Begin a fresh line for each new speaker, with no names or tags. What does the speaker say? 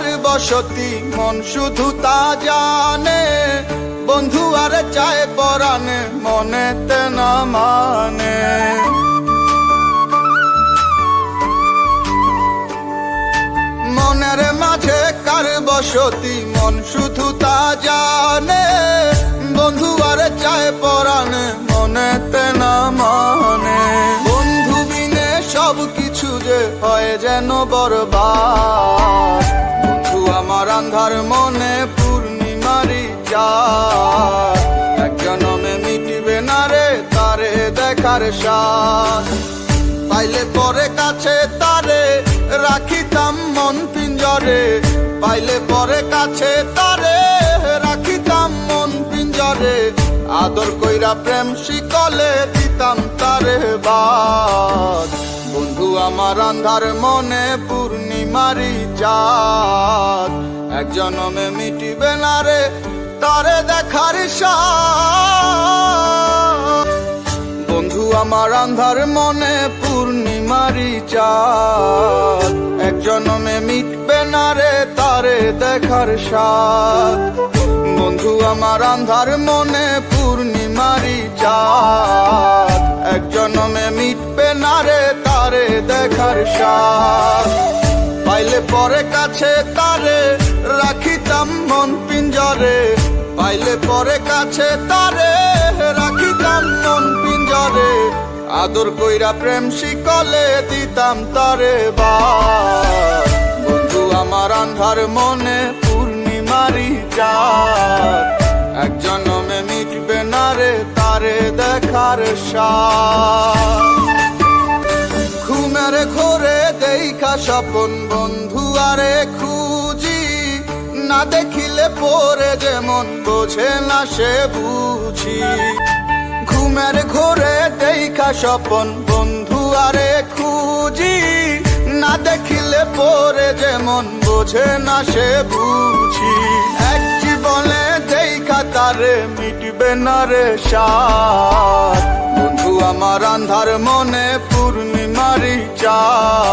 কার বসতি মন শুধু তা জানে, বন্ধু আরে চায় পরাণে মনেতে না মানে। মনের মাঝে কার বসতি মন শুধু তা জানে, বন্ধু আরে চায় পরাণে মনেতে না মানে। বন্ধু বিনে সব কিছু যে হয় যেন বরবাদ, বন্ধু আমার আন্ধার মনে পূর্ণিমারি চাঁদ। এক জনমে মিটিবে না রে তারে দেখার স্বাদ, পাইলে পরে কাছে তারে রাখিতাম মন পিঞ্জরে, পাইলে পরে কাছে তারে রাখিতাম মন পিঞ্জরে। আদর কইরা প্রেম শিকলে দিতাম তারে বাদ, বন্ধু আমার আন্ধার মনে পূর্ণিমারি চাঁদ। এক জনমে মিটিবে না রে তারে দেখার স্বাদ, বন্ধু আমার আন্ধার মনে পূর্ণিমারি চাঁদ। এক জনমে মিটবে না রে তারে দেখার স্বাদ, বন্ধু আমার আন্ধার মনে পূর্ণিমারি চাঁদ। এক জনমে মিটবে না রে তারে দেখার স্বাদ, পাইলে পরে কাছে তারে রাখিতাম মন পিঞ্জরে, পাইলে পরে কাছে তারে রাখিতাম মন পিঞ্জরে। আদর কইরা প্রেম শিকলে দিতাম তারে বাদ, বন্ধু আমার আন্ধার মনে পূর্ণিমারি চাঁদ। এক জনমে মিটবে না রে তারে দেখার স্বাদ। ঘুমের ঘোরে দেখা স্বপন বন্ধু আরে খুঁজি, না দেখিলে পরে যেমন বোঝে না সে বুঝি। ঘুমের ঘোরে দেখা স্বপন বন্ধু আরে খুঁজি, না দেখিলে পরে যেমন বোঝে না সে বুঝি। এক জীবনে দেখা তারে মিটবে না রে স্বাদ, বন্ধু আমার আন্ধার মনে পূর্ণিমারি চাঁদ।